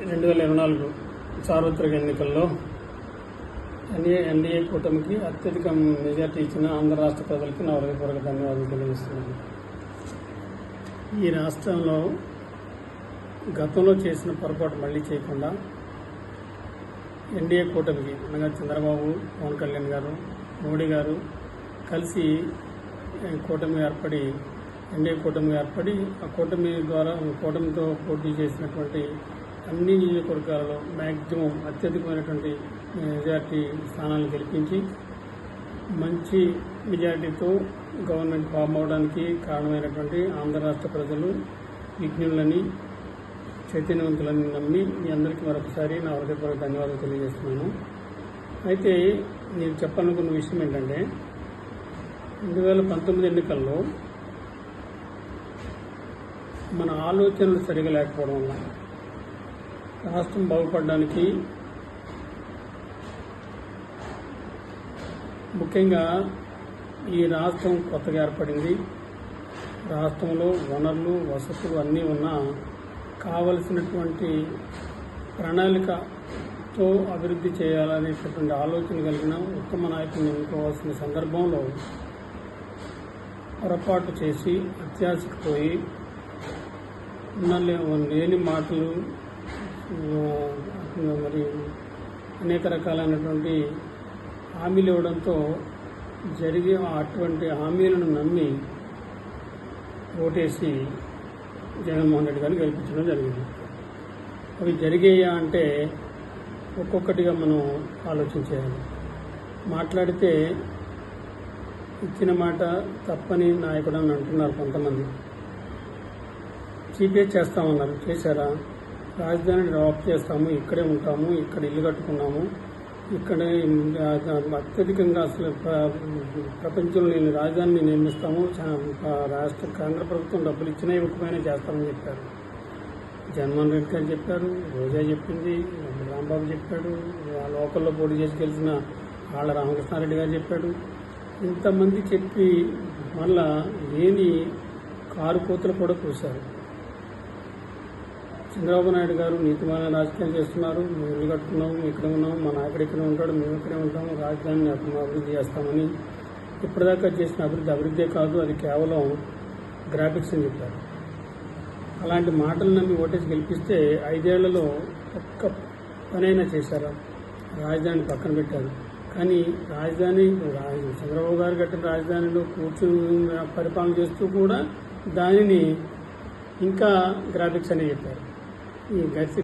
2024 సార్వత్రిక ఎన్నికల్లో ఎన్డీఏ కూటమికి అత్యధిక మెజార్టీ ఇచ్చిన ఆంధ్ర రాష్ట్ర ప్రజలకి నా హృదయపూర్వక ధన్యవాదాలు తెలియజేస్తున్నాను. ఈ రాష్ట్రంలో గతంలో చేసిన పొరపాటు మళ్లీ చేయకుండా ఎన్డీఏ కూటమికి అనగా చంద్రబాబు, పవన్ కళ్యాణ్ గారు, మోడీ గారు కలిసి కూటమి ఏర్పడి ఎన్డీఏ కూటమి ఏర్పడి ఆ కూటమితో పోటీ చేసినటువంటి అన్ని నియోజకవర్గాలలో మ్యాక్సిమం అత్యధికమైనటువంటి మెజార్టీ స్థానాలను గెలిపించి మంచి మెజార్టీతో గవర్నమెంట్ ఫామ్ అవడానికి కారణమైనటువంటి ఆంధ్ర రాష్ట్ర ప్రజలు విజ్ఞులని, చైతన్యవంతులని నమ్మి మీ అందరికీ మరొకసారి నా హృదయపూర్వక ధన్యవాదాలు తెలియజేస్తున్నాను. అయితే నేను చెప్పాలనుకున్న విషయం ఏంటంటే 2019 ఎన్నికల్లో మన ఆలోచనలు సరిగా లేకపోవడం వల్ల రాష్ట్రం బాగుపడడానికి ముఖ్యంగా ఈ రాష్ట్రం కొత్తగా ఏర్పడింది. రాష్ట్రంలో వనరులు, వసతులు అన్నీ ఉన్నా కావలసినటువంటి ప్రణాళికతో అభివృద్ధి చేయాలనేటటువంటి ఆలోచన కలిగిన ఉత్తమ నాయకుని ఎన్నుకోవాల్సిన సందర్భంలో పొరపాటు చేసి అత్యాశకు పోయి లేని మాటలు మరి అనేక రకాలైనటువంటి హామీలు ఇవ్వడంతో జరిగే అటువంటి హామీలను నమ్మి ఓటేసి జగన్మోహన్ రెడ్డి గారిని గెలిపించడం జరిగింది. అవి జరిగాయా అంటే ఒక్కొక్కటిగా మనం ఆలోచించేయాలి. మాట్లాడితే ఇచ్చిన మాట తప్పని నాయకుడు అని అంటున్నారు కొంతమంది. సిపిఐ చేస్తామన్నారు, చేశారా? రాజధాని డ్రాప్ చేస్తాము, ఇక్కడే ఉంటాము, ఇక్కడ ఇల్లు కట్టుకున్నాము, ఇక్కడే అత్యధికంగా అసలు ప్రపంచంలో లేని రాజధానిని నిర్మిస్తాము, రాష్ట్ర కేంద్ర ప్రభుత్వం డబ్బులు ఇచ్చినా ఇవ్వకపోయినా చేస్తామని చెప్పారు. జగన్మోహన్ రెడ్డి గారు చెప్పారు, రోజా చెప్పింది, రాంబాబు చెప్పాడు, లోకల్లో పోటీ చేసి గెలిచిన ఆళ్ళ రామకృష్ణారెడ్డి గారు చెప్పాడు. ఇంతమంది చెప్పి మళ్ళా లేని కారు కోతలు కూడా కూశారు. చంద్రబాబు నాయుడు గారు నీతిమాలిన రాజకీయాలు చేస్తున్నారు, మేము ఇల్లు కట్టుకున్నాము, ఇక్కడ ఉన్నాము, మా నాయకుడు ఇక్కడ ఉంటాడు, మేము ఇక్కడే ఉంటాము, రాజధానిని అభివృద్ధి చేస్తామని ఇప్పటిదాకా చేసిన అభివృద్ధే కాదు, అది కేవలం గ్రాఫిక్స్ అని చెప్పారు. అలాంటి మాటలు నమ్మి ఓటేసి గెలిపిస్తే 5 ఏళ్లలో ఒక్క పనైనా చేశారా? రాజధాని పక్కన పెట్టారు. కానీ రాజధాని చంద్రబాబు గారు కట్టిన రాజధానిలో కూర్చుని పరిపాలన చేస్తూ కూడా దానిని ఇంకా గ్రాఫిక్స్ అని చెప్పారు. ఈ